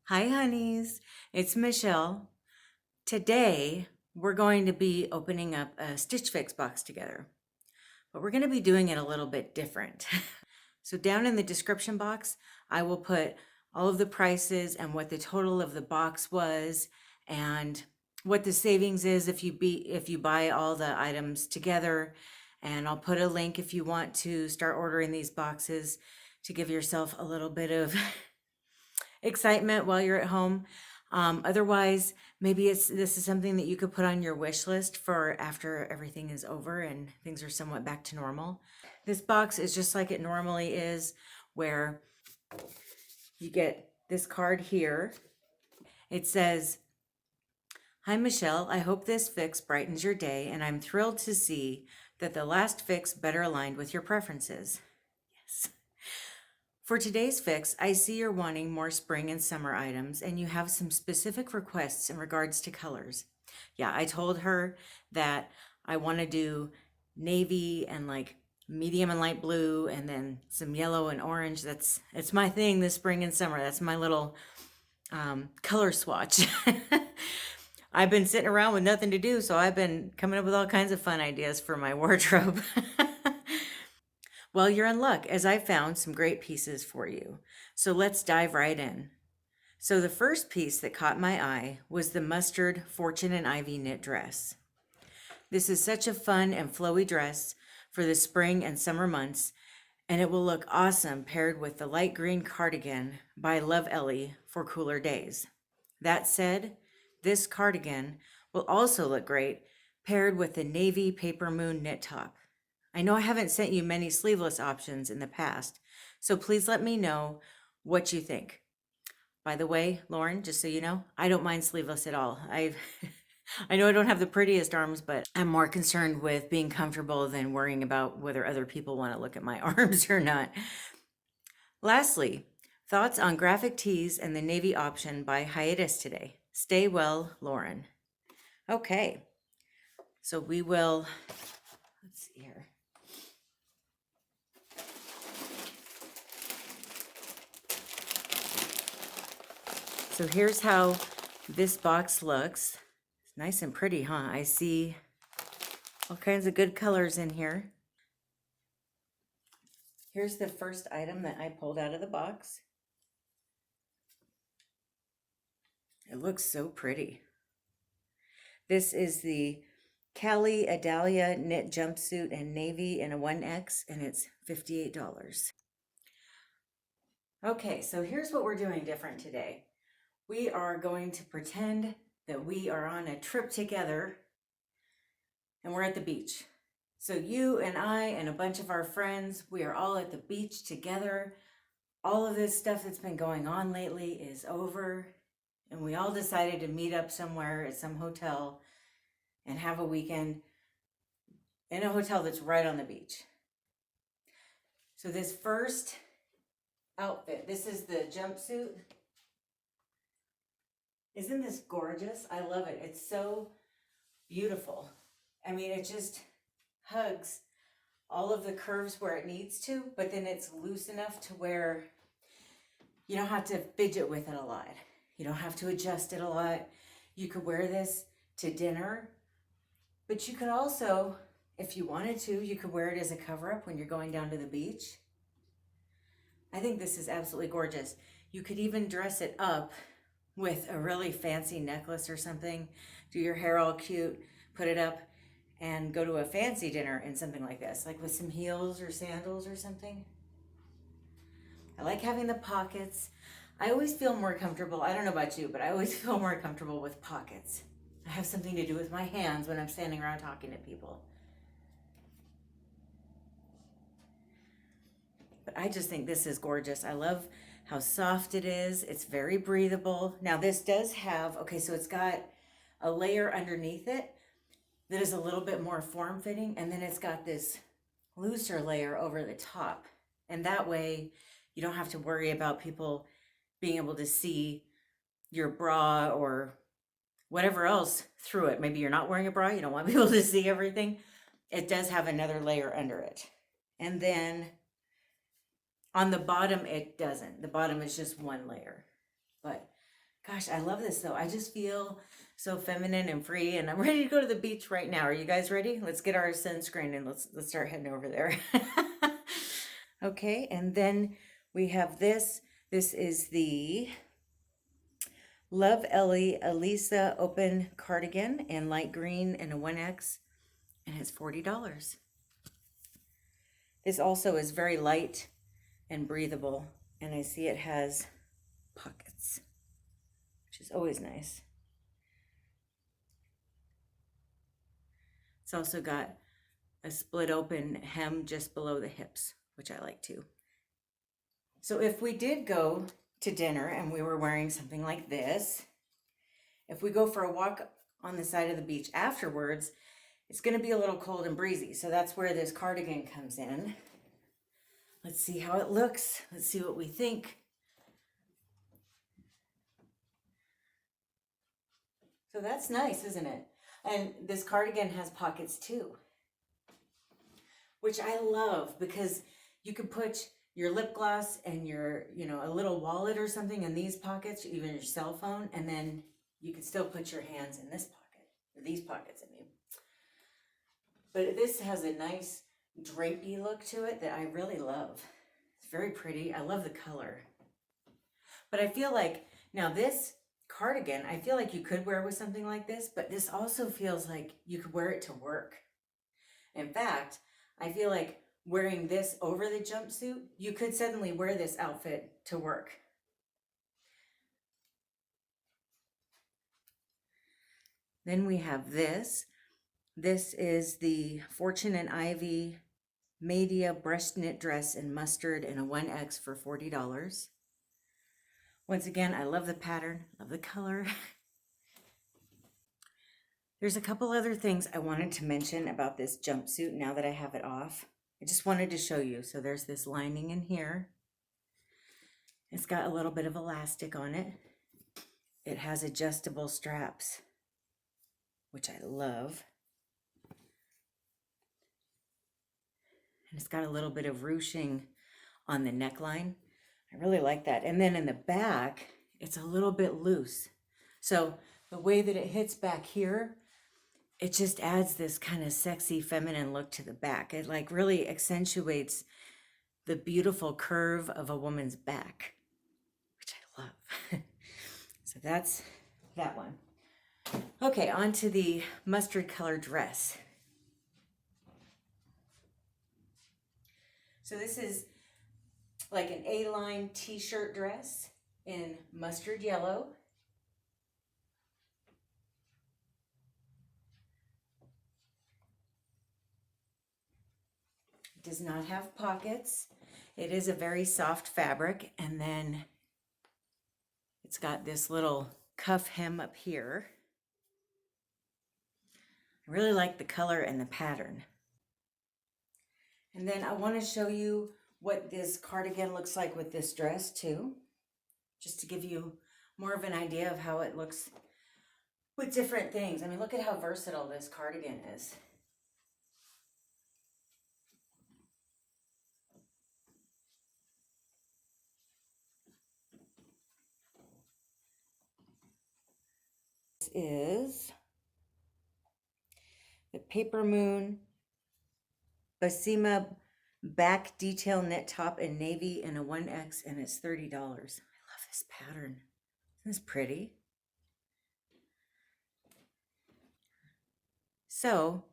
Hi, honeys. It's Michelle. Today, we're going to be opening up a Stitch Fix box together, but we're going to be doing it a little bit different. So down in the description box, I will put all of the prices and what the total of the box was and what the savings is if you buy all the items together. And I'll put a link if you want to start ordering these boxes to give yourself a little bit of excitement while you're at home. Otherwise, maybe this is something that you could put on your wish list for after everything is over and things are somewhat back to normal. This box is just like it normally is, where you get this card here. It says, "Hi Michelle, I hope this fix brightens your day, and I'm thrilled to see that the last fix better aligned with your preferences. Yes. For today's fix, I see you're wanting more spring and summer items, and you have some specific requests in regards to colors." Yeah, I told her that I want to do navy and like medium and light blue, and then some yellow and orange. It's my thing this spring and summer. That's my little color swatch. I've been sitting around with nothing to do, so I've been coming up with all kinds of fun ideas for my wardrobe. Well, you're in luck, as I found some great pieces for you. So let's dive right in. So the first piece that caught my eye was the mustard Fortune and Ivy knit dress. This is such a fun and flowy dress for the spring and summer months, and it will look awesome paired with the light green cardigan by Ellie for cooler days. That said, this cardigan will also look great paired with the navy Papermoon knit top. I know I haven't sent you many sleeveless options in the past, so please let me know what you think. By the way, Lauren, just so you know, I don't mind sleeveless at all. I know I don't have the prettiest arms, but I'm more concerned with being comfortable than worrying about whether other people want to look at my arms or not. Lastly, thoughts on graphic tees and the navy option by Hiatus today. Stay well, Lauren. Okay, so let's see here. So here's how this box looks. It's nice and pretty, huh? I see all kinds of good colors in here. Here's the first item that I pulled out of the box. It looks so pretty. This is the Kaileigh Adalia knit jumpsuit in navy in a 1X, and it's $58. Okay, so here's what we're doing different today. We are going to pretend that we are on a trip together and we're at the beach. So you and I and a bunch of our friends, we are all at the beach together. All of this stuff that's been going on lately is over, and we all decided to meet up somewhere at some hotel and have a weekend in a hotel that's right on the beach. So this first outfit, this is the jumpsuit. Isn't this gorgeous? I love it. It's so beautiful. I mean, it just hugs all of the curves where it needs to, but then it's loose enough to where you don't have to fidget with it a lot. You don't have to adjust it a lot. You could wear this to dinner, but you could also, if you wanted to, you could wear it as a cover-up when you're going down to the beach. I think this is absolutely gorgeous. You could even dress it up with a really fancy necklace or something, do your hair all cute, put it up, and go to a fancy dinner in something like this, like with some heels or sandals or something. I like having the pockets. I always feel more comfortable. I don't know about you, but I always feel more comfortable with pockets. I have something to do with my hands when I'm standing around talking to people. But I just think this is gorgeous. I love how soft it is. It's very breathable. Now this does have, okay, so it's got a layer underneath it that is a little bit more form-fitting, and then it's got this looser layer over the top. And that way you don't have to worry about people being able to see your bra or whatever else through it. Maybe you're not wearing a bra, you don't want people to see everything. It does have another layer under it. And then on the bottom, it doesn't. The bottom is just one layer. But Gosh, I love this though. I just feel so feminine and free, and I'm ready to go to the beach right now. Are you guys ready? Let's get our sunscreen and let's start heading over there. Okay, and then we have this. This is the Love Ellie Ailisa open cardigan in light green and a 1X, and it's $40. This also is very light and breathable, and I see it has pockets, which is always nice. It's also got a split open hem just below the hips, which I like too. So if we did go to dinner and we were wearing something like this, if we go for a walk on the side of the beach afterwards, it's going to be a little cold and breezy. So that's where this cardigan comes in. Let's see how it looks. Let's see what we think. So that's nice, isn't it? And this cardigan has pockets too, which I love because you could put your lip gloss and your, a little wallet or something in these pockets, even your cell phone, and then you could still put your hands in this pocket, or these pockets, I mean. But this has a nice drapey look to it that I really love. It's very pretty. I love the color. But I feel like, now this cardigan, I feel like you could wear with something like this, but this also feels like you could wear it to work. In fact, I feel like wearing this over the jumpsuit, you could suddenly wear this outfit to work. Then we have this. This is the Fortune and Ivy Madia breast knit dress in mustard and a 1X for $40. Once again, I love the pattern, love the color. There's a couple other things I wanted to mention about this jumpsuit now that I have it off. I just wanted to show you. So there's this lining in here. It's got a little bit of elastic on it. It has adjustable straps, which I love. And it's got a little bit of ruching on the neckline. I really like that. And then in the back, it's a little bit loose. So the way that it hits back here, it just adds this kind of sexy feminine look to the back. It like really accentuates the beautiful curve of a woman's back, which I love. So that's that one. Okay, on to the mustard color dress. So this is like an A-line t-shirt dress in mustard yellow. It does not have pockets. It is a very soft fabric, and then it's got this little cuff hem up here. I really like the color and the pattern. And then I want to show you what this cardigan looks like with this dress too, just to give you more of an idea of how it looks with different things. I mean, look at how versatile this cardigan is. This is the Papermoon Basima back detail knit top in navy in a 1X, and it's $30. I love this pattern. Isn't this pretty? So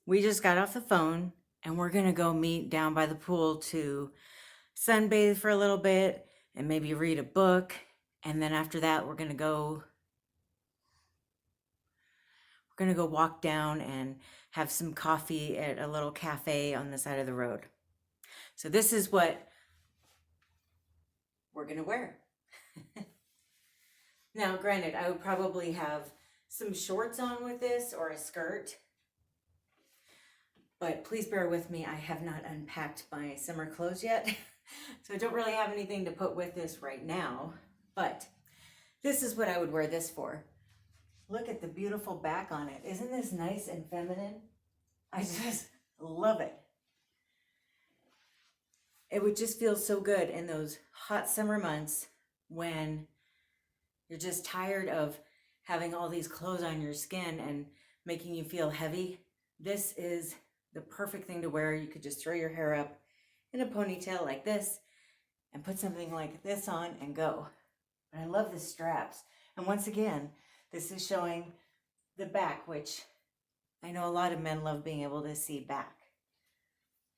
we just got off the phone and we're gonna go meet down by the pool to sunbathe for a little bit and maybe read a book. And then after that, we're gonna go walk down and have some coffee at a little cafe on the side of the road. So this is what we're gonna wear. Now, granted, I would probably have some shorts on with this or a skirt, but please bear with me. I have not unpacked my summer clothes yet, so I don't really have anything to put with this right now, but this is what I would wear this for. Look at the beautiful back on it. Isn't this nice and feminine? I just love it. It would just feel so good in those hot summer months when you're just tired of having all these clothes on your skin and making you feel heavy, this is the perfect thing to wear. You could just throw your hair up in a ponytail like this and put something like this on and go. But I love the straps. And once again, this is showing the back, which I know a lot of men love being able to see back.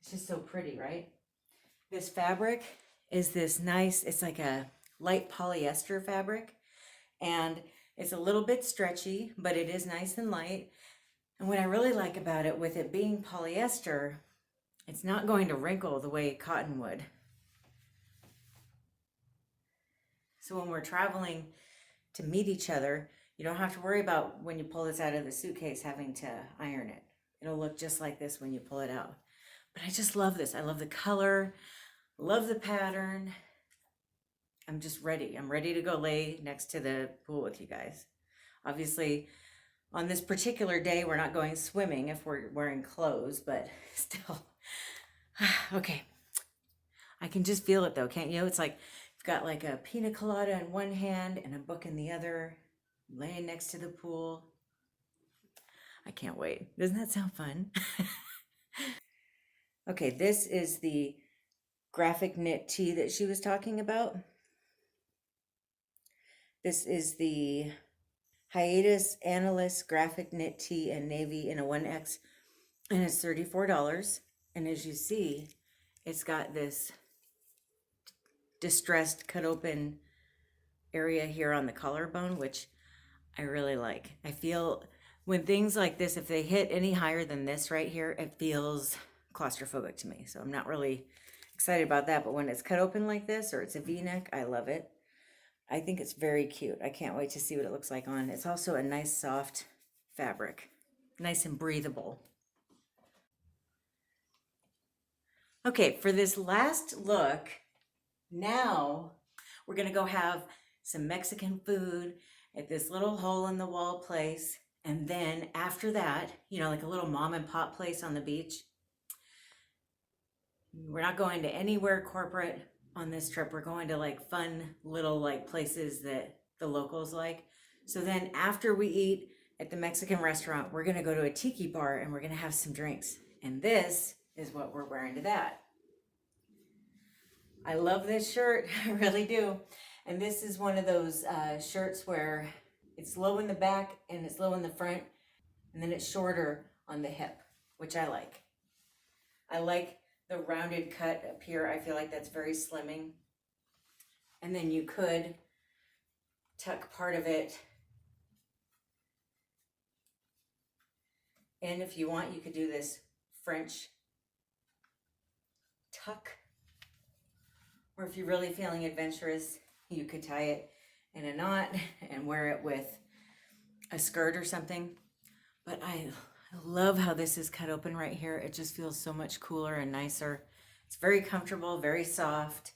It's just so pretty, right? This fabric is this nice, it's like a light polyester fabric, and it's a little bit stretchy, but it is nice and light. And what I really like about it, with it being polyester, it's not going to wrinkle the way cotton would. So when we're traveling to meet each other, you don't have to worry about, when you pull this out of the suitcase, having to iron it. It'll look just like this when you pull it out. But I just love this. I love the color, love the pattern. I'm just ready. I'm ready to go lay next to the pool with you guys. Obviously, on this particular day, we're not going swimming if we're wearing clothes, but still. Okay. I can just feel it though, can't you? It's like you've got like a pina colada in one hand and a book in the other, laying next to the pool. I can't wait. Doesn't that sound fun? Okay, this is the graphic knit tee that she was talking about. This is the Hiatus Analis Graphic Knit Tee in navy in a 1X, and it's $34. And as you see, it's got this distressed cut open area here on the collarbone, which I really like. I feel when things like this, if they hit any higher than this right here, it feels claustrophobic to me. So I'm not really excited about that. But when it's cut open like this, or it's a V-neck, I love it. I think it's very cute. I can't wait to see what it looks like on. It's also a nice soft fabric, nice and breathable. Okay, for this last look, now we're gonna go have some Mexican food at this little hole in the wall place. And then after that, you know, like a little mom and pop place on the beach. We're not going to anywhere corporate on this trip. We're going to like fun little like places that the locals like. So then after we eat at the Mexican restaurant, we're gonna go to a tiki bar and we're gonna have some drinks. And this is what we're wearing to that. I love this shirt, I really do. And this is one of those shirts where it's low in the back and it's low in the front, and then it's shorter on the hip, which I like. I like the rounded cut up here. I feel like that's very slimming. And then you could tuck part of it in if you want. You could do this French tuck. Or if you're really feeling adventurous, you could tie it in a knot and wear it with a skirt or something. But I love how this is cut open right here. It just feels so much cooler and nicer. It's very comfortable, very soft.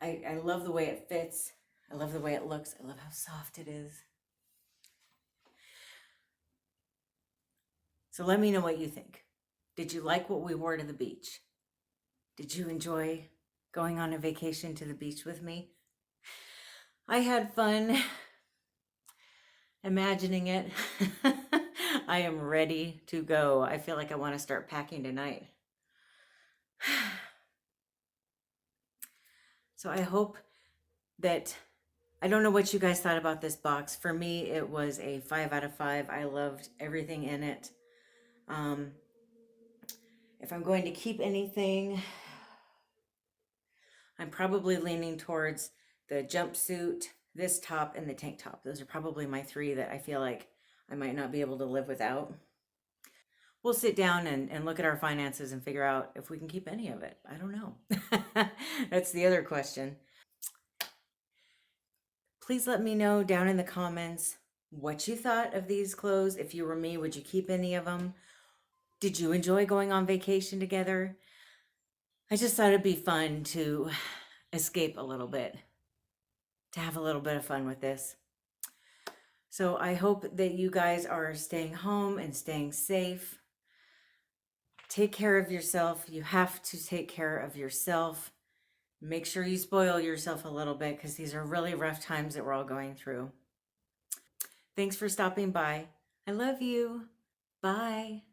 I love the way it fits. I love the way it looks. I love how soft it is. So let me know what you think. Did you like what we wore to the beach? Did you enjoy going on a vacation to the beach with me? I had fun imagining it. I am ready to go. I feel like I want to start packing tonight. So I hope that, I don't know what you guys thought about this box. For me, it was a 5 out of 5. I loved everything in it. If I'm going to keep anything, I'm probably leaning towards the jumpsuit, this top, and the tank top. Those are probably my 3 that I feel like I might not be able to live without. We'll sit down and look at our finances and figure out if we can keep any of it. I don't know. That's the other question. Please let me know down in the comments what you thought of these clothes. If you were me, would you keep any of them? Did you enjoy going on vacation together? I just thought it'd be fun to escape a little bit, to have a little bit of fun with this. So I hope that you guys are staying home and staying safe. Take care of yourself. You have to take care of yourself Make sure you spoil yourself a little bit because these are really rough times that we're all going through. Thanks for stopping by. I love you. Bye.